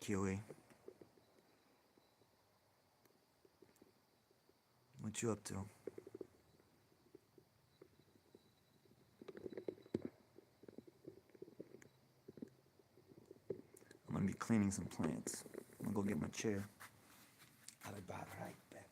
Kiwi. What you up to? I'm gonna be cleaning some plants. I'm gonna go get my chair. I'll be right back.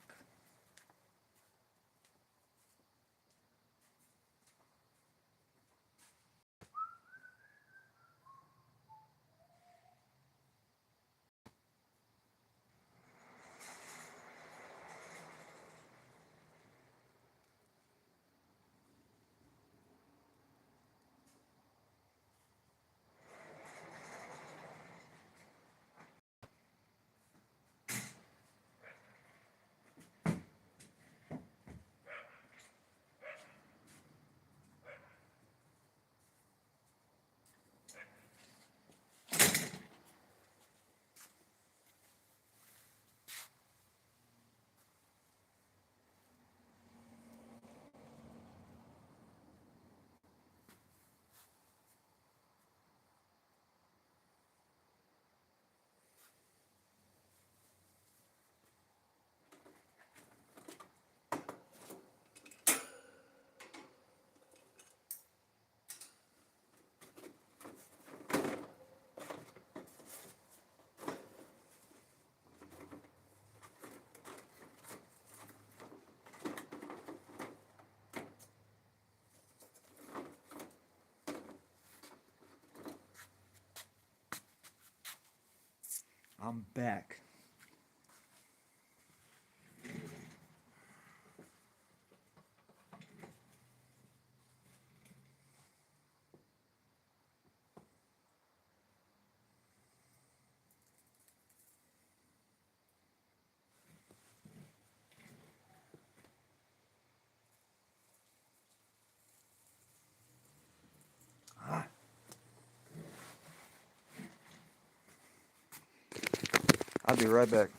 I'm back. I'll be right back.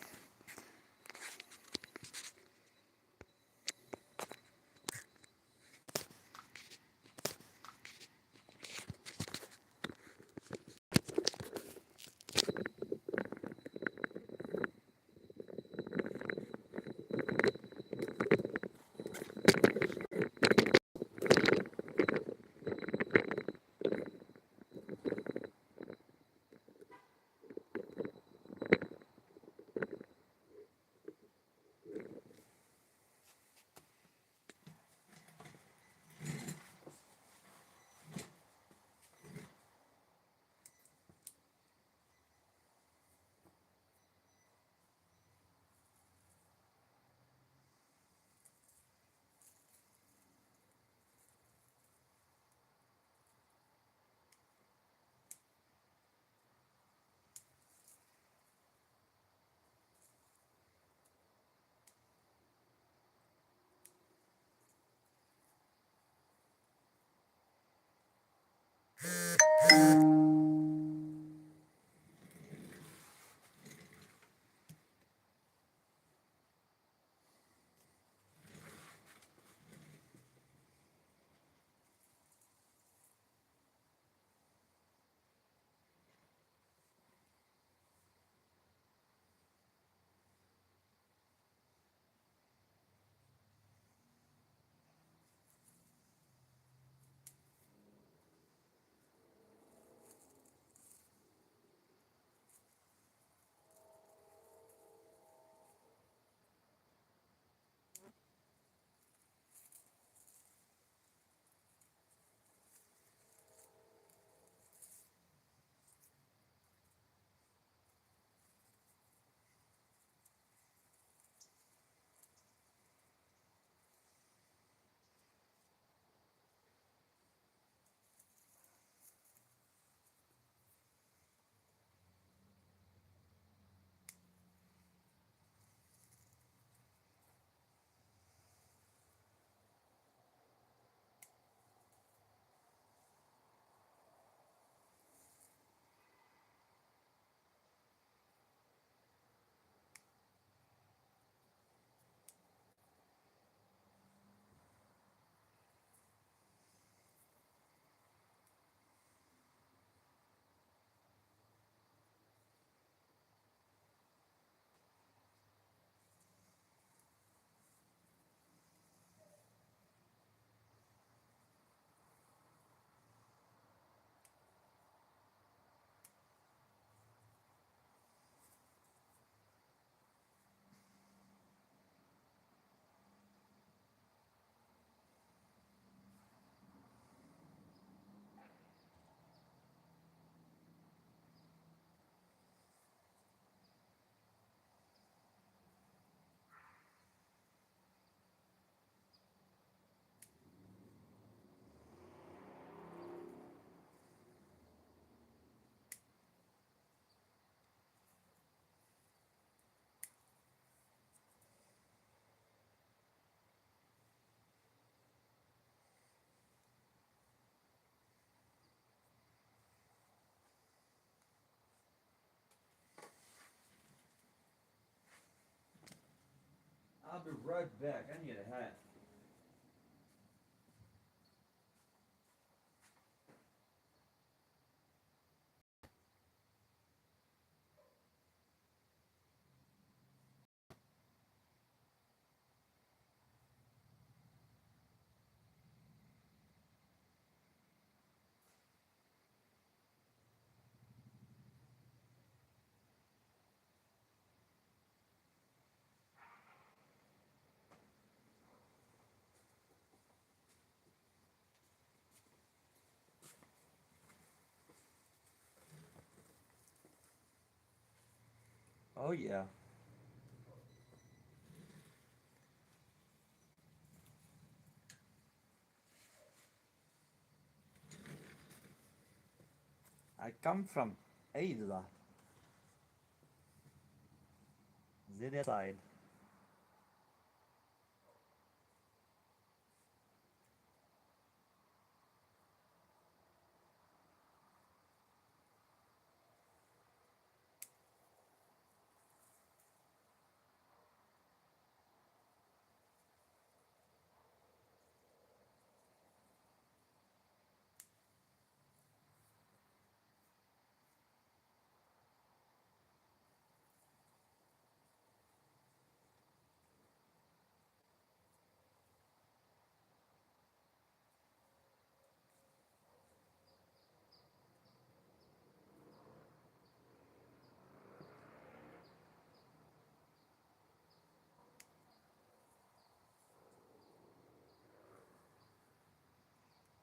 I'll be right back. I need a hat. Oh yeah. I come from Asia. The side.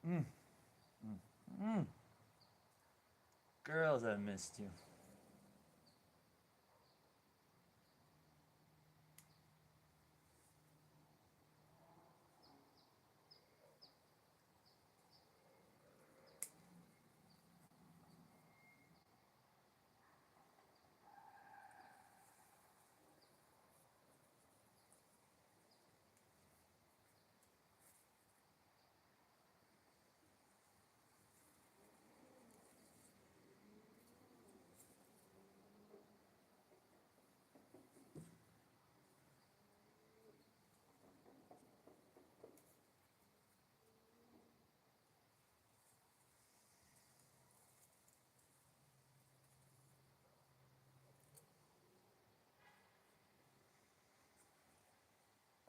Mm, mm, mm. Girls, I missed you.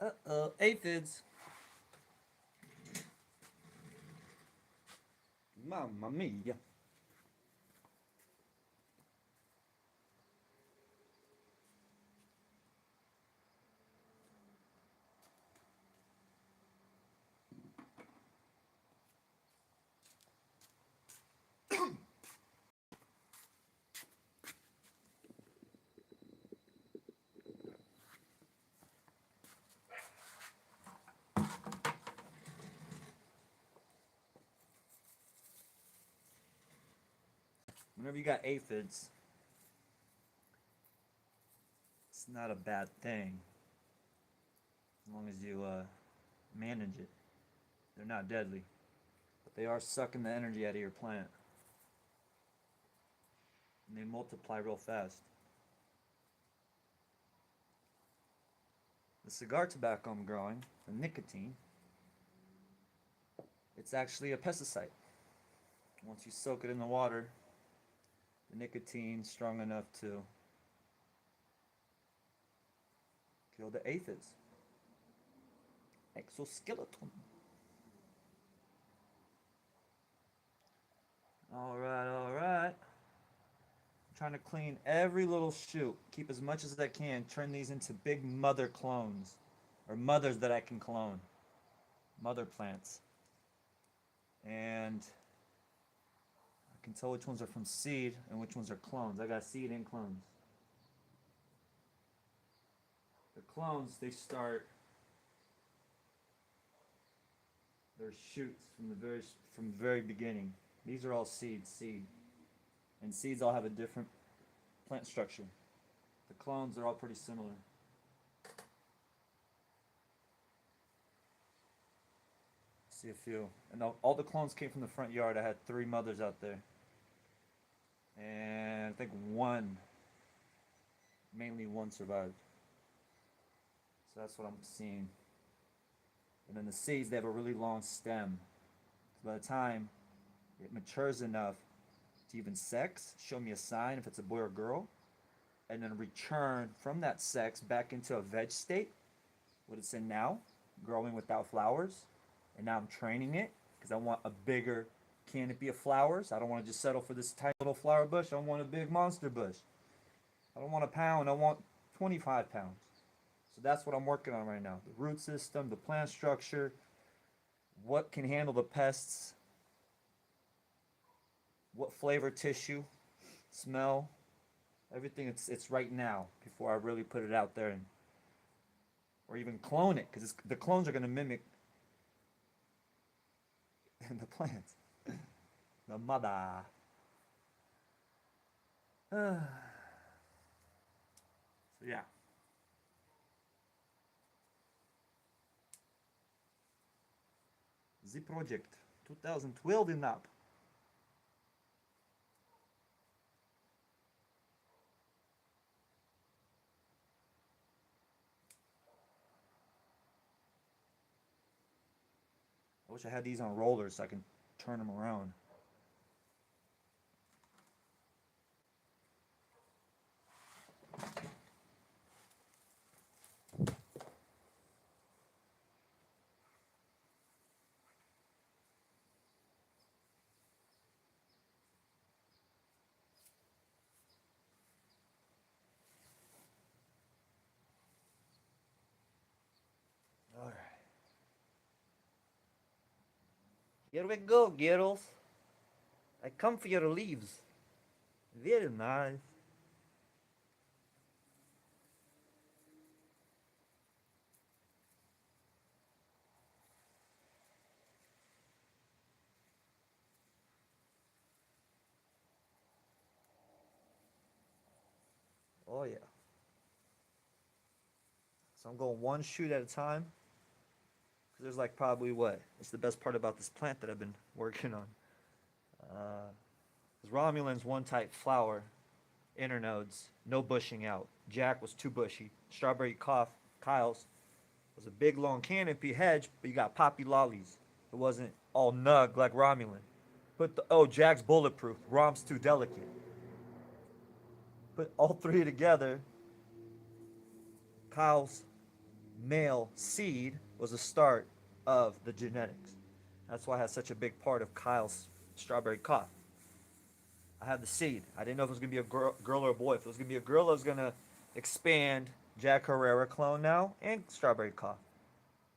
Uh-oh, aphids. Mamma mia. Whenever you got aphids, it's not a bad thing as long as you manage it. They're not deadly, but they are sucking the energy out of your plant, and they multiply real fast. The cigar tobacco I'm growing, the nicotine, it's actually a pesticide. Once you soak it in the water, the nicotine's strong enough to kill the aphids. Exoskeleton. Alright, alright. I'm trying to clean every little shoot, keep as much as I can, turn these into big mother clones. Or mothers that I can clone. Mother plants. And I can tell which ones are from seed and which ones are clones. I got seed and clones. The clones, they start their shoots from the very beginning. These are all seed. And seeds all have a different plant structure. The clones are all pretty similar. See a few. And all the clones came from the front yard. I had 3 mothers out there. And I think mainly one survived. So that's what I'm seeing. And then the seeds, they have a really long stem. So by the time it matures enough to even sex, show me a sign if it's a boy or girl, and then return from that sex back into a veg state, what it's in now, growing without flowers. And now I'm training it because I want a bigger canopy of flowers. I don't want to just settle for this tiny little flower bush. I want a big monster bush. I don't want a pound. I want 25 pounds. So that's what I'm working on right now. The root system, the plant structure, what can handle the pests, what flavor tissue, smell, everything. It's right now before I really put it out there and or even clone it because the clones are going to mimic the plants. The mother. So yeah. The project 2012 in up. I wish I had these on rollers so I can turn them around. All right. Here we go, girls. I come for your leaves. Very nice. Oh yeah. So I'm going one shoot at a time. Cause there's like probably what? It's the best part about this plant that I've been working on. Because Romulan's one type flower, internodes, no bushing out. Jack was too bushy. Strawberry cough, Kyle's was a big long canopy hedge, but you got poppy lollies. It wasn't all nug like Romulan. Put the Jack's bulletproof. Rom's too delicate. Put all three together. Kyle's male seed was the start of the genetics. That's why I had such a big part of Kyle's strawberry cough. I had the seed. I didn't know if it was gonna be a girl or a boy. If it was gonna be a girl, I was gonna expand Jack Herrera clone now and strawberry cough.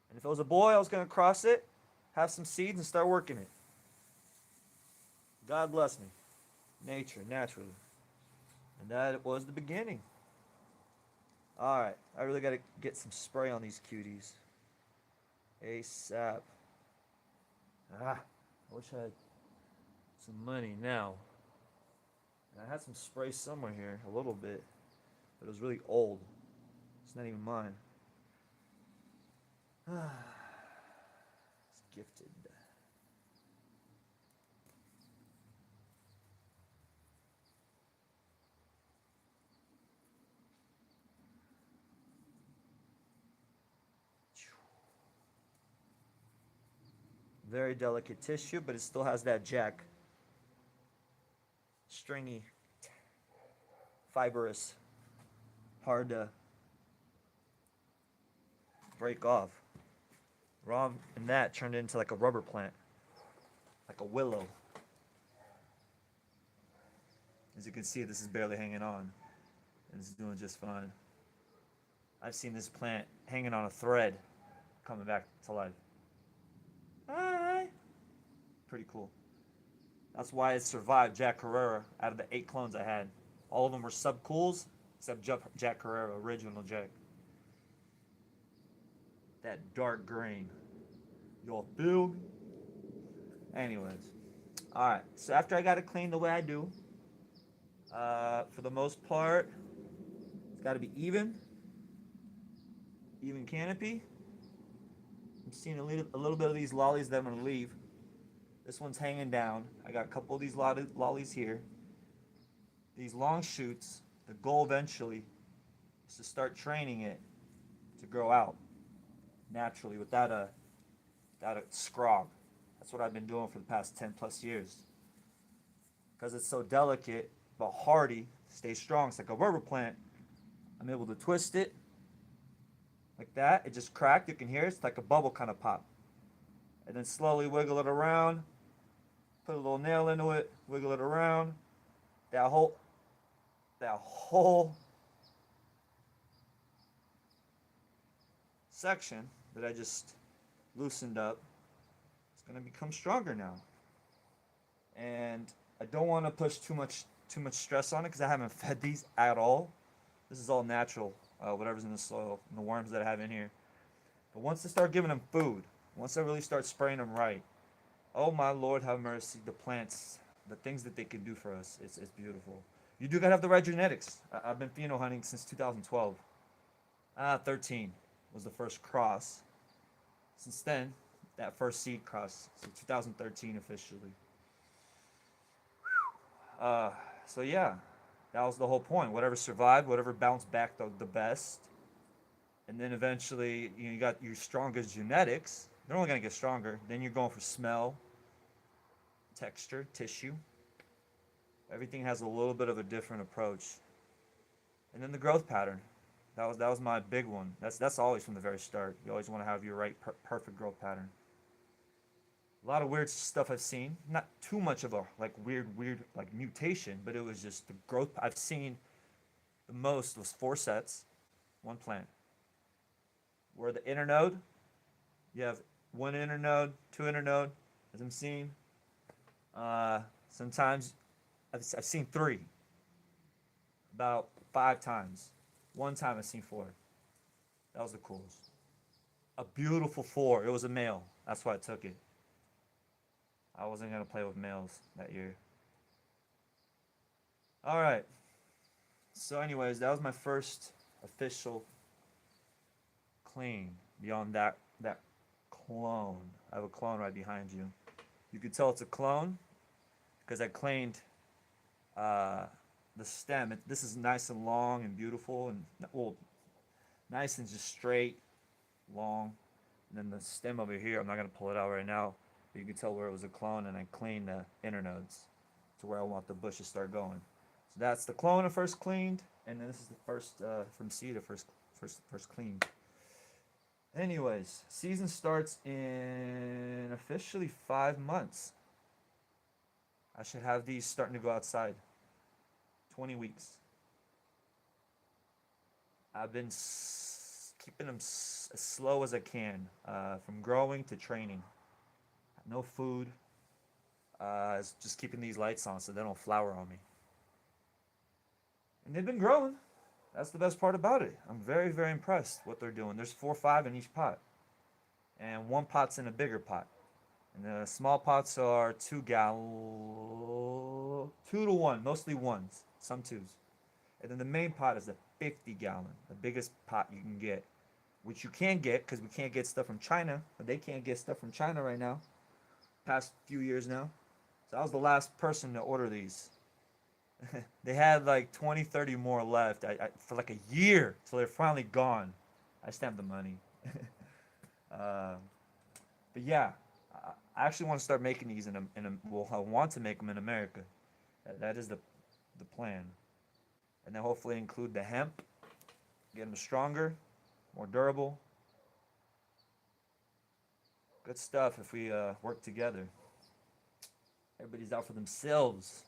And if it was a boy, I was gonna cross it, have some seeds, and start working it. God bless me. Nature, naturally. And that was the beginning. Alright, I really gotta get some spray on these cuties. ASAP. I wish I had some money now. And I had some spray somewhere here, a little bit. But it was really old. It's not even mine. It's gifted. Very delicate tissue, but it still has that Jack. Stringy, fibrous, hard to break off. Rom and that turned into like a rubber plant, like a willow. As you can see, this is barely hanging on, and it's doing just fine. I've seen this plant hanging on a thread, coming back to life. Hi. Pretty cool. That's why it survived Jack Herrera out of the 8 clones I had. All of them were subcools, except Jack Herrera, original Jack. That dark green. Y'all feel me? Anyways. Alright, so after I got it cleaned the way I do, for the most part, it's got to be even. Even canopy. I'm seeing a little bit of these lollies that I'm going to leave. This one's hanging down. I got a couple of these lollies here. These long shoots, the goal eventually is to start training it to grow out naturally without a scrog. That's what I've been doing for the past 10 plus years. Because it's so delicate but hardy, stays strong. It's like a rubber plant. I'm able to twist it like that. It just cracked. You can hear it. It's like a bubble kind of pop. And then slowly wiggle it around. Put a little nail into it. Wiggle it around. That whole section that I just loosened up is going to become stronger now. And I don't want to push too much stress on it because I haven't fed these at all. This is all natural, whatever's in the soil and the worms that I have in here. But once I start giving them food, once I really start spraying them right, oh my Lord, have mercy, the plants, the things that they can do for us, it's beautiful. You do gotta have the right genetics. I've been pheno hunting since 2012. 13 was the first cross. Since then, that first seed cross, so 2013 officially. So yeah, that was the whole point. Whatever survived, whatever bounced back the best, and then eventually you got your strongest genetics. They're only gonna get stronger. Then you're going for smell, texture, tissue. Everything has a little bit of a different approach. And then the growth pattern. That was my big one. That's always from the very start. You always want to have your right perfect growth pattern. A lot of weird stuff I've seen. Not too much of a like weird like mutation, but it was just the growth I've seen. The most was 4 sets, one plant. Where the internode, you have one internode, two internode, as I'm seeing. Sometimes I've seen 3, about 5 times. One time I've seen 4. That was the coolest. A beautiful 4. It was a male. That's why I took it. I wasn't gonna play with males that year. All right. So, anyways, that was my first official clean. Beyond that clone, I have a clone right behind you. You can tell it's a clone because I cleaned the stem. This is nice and long and beautiful and well, nice and just straight, long. And then the stem over here, I'm not gonna pull it out right now. But you can tell where it was a clone, and I cleaned the internodes to where I want the bush to start going. So that's the clone I first cleaned, and then this is the first from seed I first cleaned. Anyways, season starts in officially 5 months. I should have these starting to go outside. 20 weeks. I've been keeping them as slow as I can, from growing to training. No food. It's just keeping these lights on so they don't flower on me. And they've been growing. That's the best part about it. I'm very, very impressed what they're doing. There's 4 or 5 in each pot. And one pot's in a bigger pot. And the small pots are 2 to 1, mostly 1s, some 2s. And then the main pot is a 50-gallon, the biggest pot you can get. Which you can get because we can't get stuff from China. But they can't get stuff from China right now. Past few years now. So I was the last person to order these. They had like 20, 30 more left for like a year till they're finally gone. I stamped the money. But yeah, I actually want to start making these well, I want to make them in America. That is the plan. And then hopefully include the hemp, get them stronger, more durable. Good stuff if we work together. Everybody's out for themselves.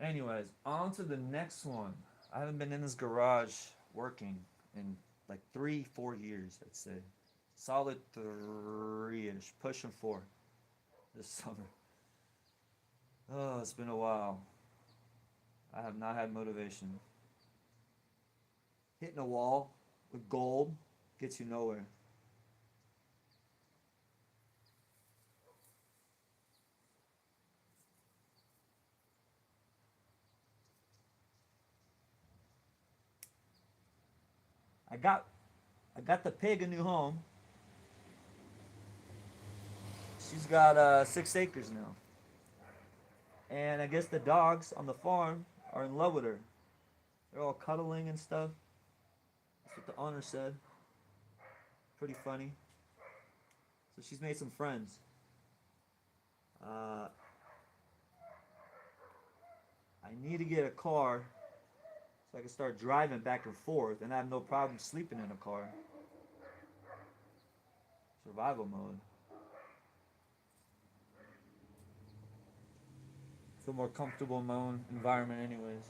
Anyways, on to the next one. I haven't been in this garage working in like 3-4 years, I'd say. Solid 3-ish, pushing 4 this summer. Oh, it's been a while. I have not had motivation. Hitting a wall with gold gets you nowhere. I got the pig a new home. She's got 6 acres now. And I guess the dogs on the farm are in love with her. They're all cuddling and stuff. That's what the owner said. Pretty funny. So she's made some friends. Uh, I need to get a car so I can start driving back and forth, and I have no problem sleeping in a car. Survival mode. Feel more comfortable in my own environment, anyways.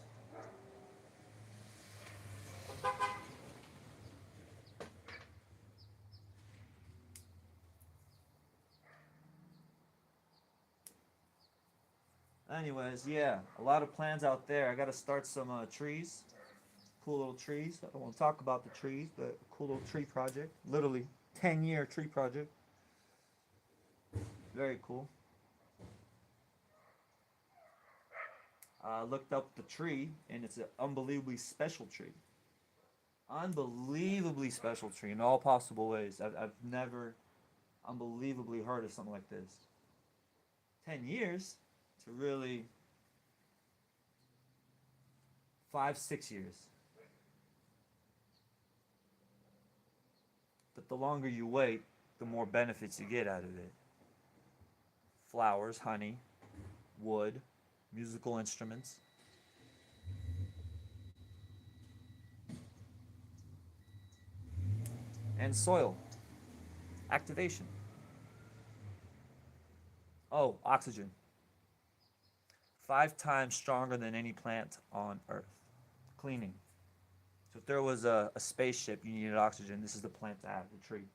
Anyways, yeah, a lot of plans out there. I got to start some trees, cool little trees. I don't want to talk about the trees, but a cool little tree project. Literally 10-year tree project. Very cool. I looked up the tree, and it's an unbelievably special tree. Unbelievably special tree in all possible ways. I've never unbelievably heard of something like this. 10 years to really 5, 6 years. But the longer you wait, the more benefits you get out of it. Flowers, honey, wood, musical instruments. And soil activation. Oh, oxygen. 5 times stronger than any plant on Earth. Cleaning. So if there was a spaceship, you needed oxygen, this is the plant to have, the tree.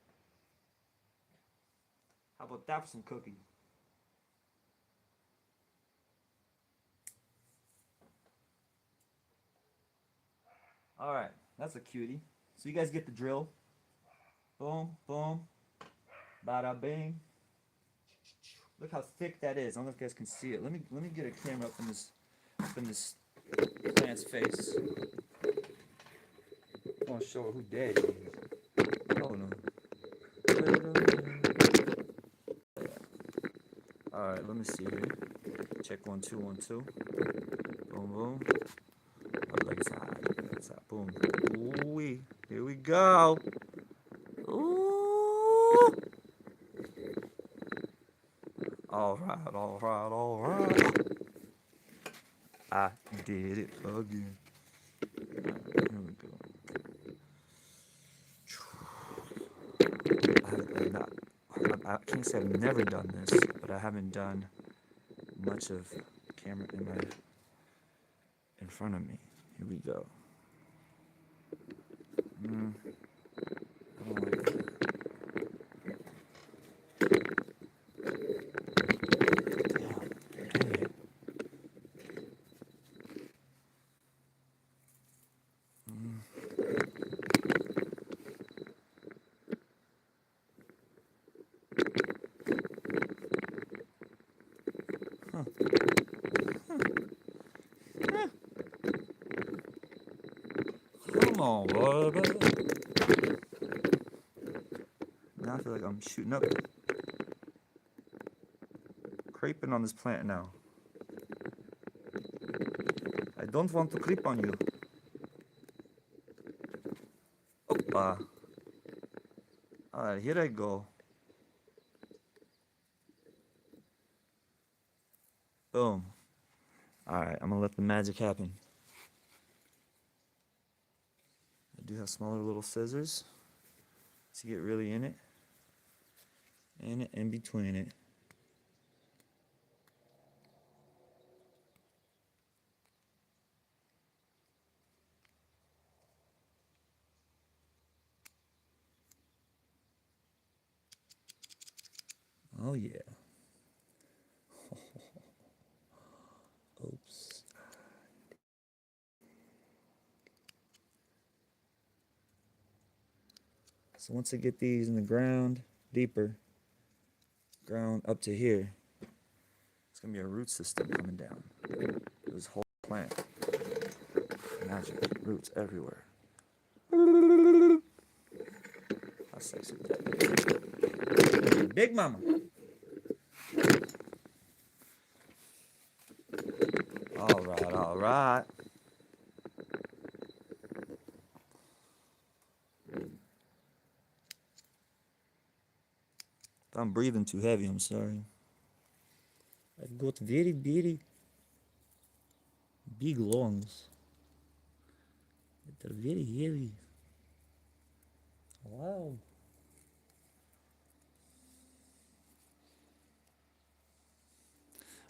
How about that for some cooking? Alright, that's a cutie. So you guys get the drill. Boom, boom, bada bing. Look how thick that is. I don't know if you guys can see it. Let me get a camera up in this plant's face. I want to show her who daddy is. Oh no. Alright, let me see here. Check 1 2 1 2. Boom boom. Legs high. Legs high. Boom. Ooh-wee. Here we go. Ooh. Alright, alright, alright. I did it again. Here we go. I can't say I've never done this, but I haven't done much of camera in front of me. Here we go. I don't like that. Come on, baby. Now I feel like I'm shooting up, creeping on this plant now. I don't want to creep on you. Oppa. Alright, here I go. Boom. Alright, I'm gonna let the magic happen. I do have smaller little scissors to get really in it. And in between it. Oh yeah. Oops. So once I get these in the ground, deeper, ground up to here, it's gonna be a root system coming down. This whole plant. Magic. Roots everywhere. How sexy is that? Big mama. Alright, alright. If I'm breathing too heavy, I'm sorry. I got very, very big lungs. They're very heavy. Wow.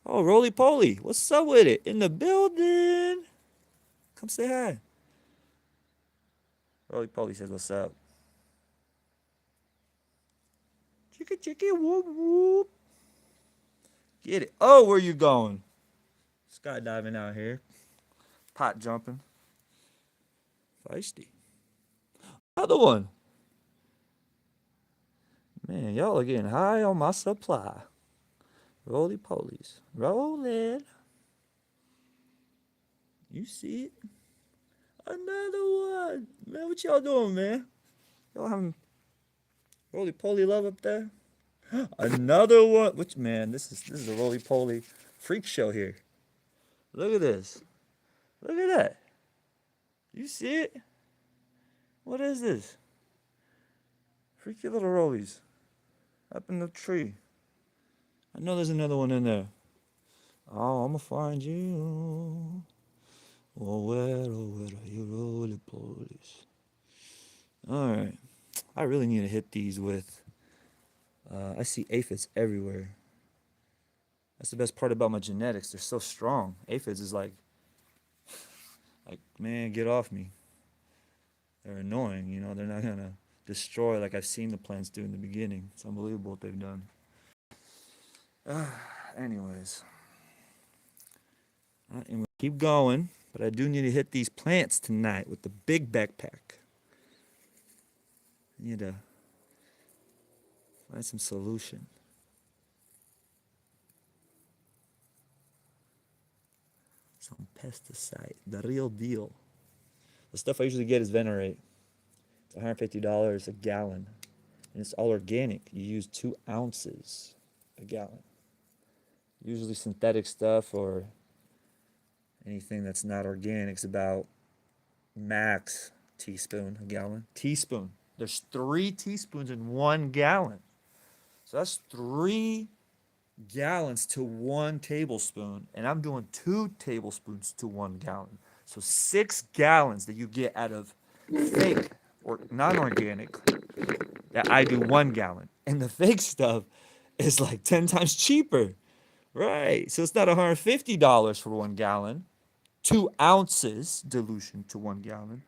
Oh, Roly Poly, what's up with it? In the building. Come say hi. Roly Poly says, what's up? Chicka chicka whoop whoop. Get it. Oh, where you going? Skydiving out here. Pot jumping. Feisty. Another one. Man, y'all are getting high on my supply. Roly polies. Rolling. You see it? Another one. Man, what y'all doing, man? Y'all having roly poly love up there? Another one. Which man? This is a roly poly freak show here. Look at this. Look at that. You see it? What is this? Freaky little rollies. Up in the tree. I know there's another one in there. Oh, I'ma find you. Oh, where are you roly polies? Alright. I really need to hit these with. I see aphids everywhere. That's the best part about my genetics. They're so strong. Aphids is like, man, get off me. They're annoying, you know. They're not gonna destroy like I've seen the plants do in the beginning. It's unbelievable what they've done. Anyways, and we'll keep going, but I do need to hit these plants tonight with the big backpack. I need to find some solution. Some pesticide, the real deal. The stuff I usually get is Venerate. It's $150 a gallon, and it's all organic. You use 2 ounces a gallon. Usually synthetic stuff or anything that's not organic is about max teaspoon a gallon. Teaspoon. There's 3 teaspoons in 1 gallon. So that's 3 gallons to 1 tablespoon, and I'm doing 2 tablespoons to 1 gallon. So 6 gallons that you get out of fake or non-organic that I do 1 gallon. And the fake stuff is like 10 times cheaper. Right. So it's not $150 for 1 gallon. 2 ounces dilution to 1 gallon.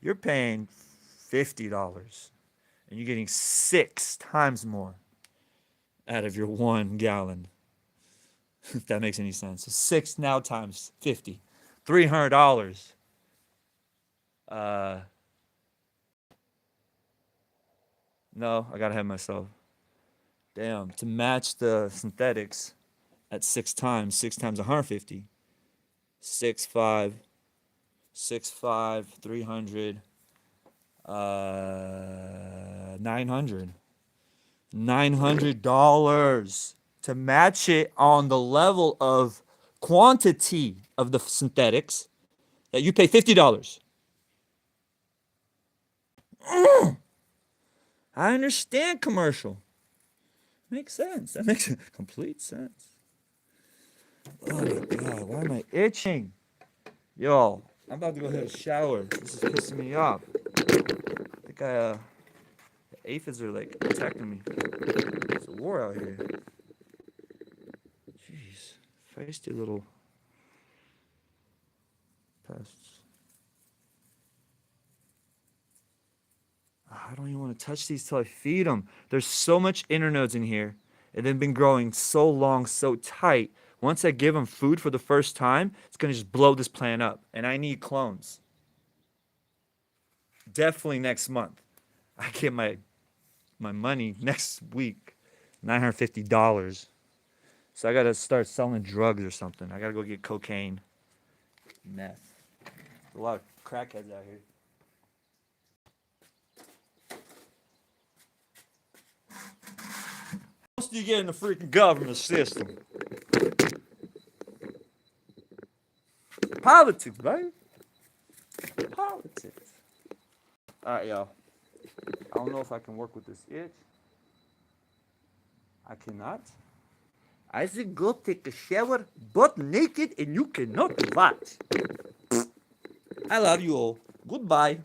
You're paying $50. And you're getting 6 times more out of your 1 gallon. If that makes any sense. So 6 now times 50. $300. No, I gotta have myself. Damn, to match the synthetics at 6 times 150. 6, 5, 6, 5, 300, 900. $900 to match it on the level of quantity of the synthetics that you pay $50. I understand commercial. Makes sense. That makes complete sense. Oh my God, why am I itching? Yo, I'm about to go hit a shower. This is pissing me off. I think the aphids are like attacking me. It's a war out here. Jeez, feisty little pests. I don't even want to touch these till I feed them. There's so much internodes in here, and they've been growing so long, so tight. Once I give them food for the first time, it's gonna just blow this plant up, and I need clones. Definitely next month. I get my money next week, $950. So I gotta start selling drugs or something. I gotta go get cocaine, meth. There's a lot of crackheads out here. How else do you get in the freaking government system? Politics, baby. Politics. All right, y'all. I don't know if I can work with this itch. I cannot. I said go take a shower butt naked and you cannot watch. I love you all. Goodbye.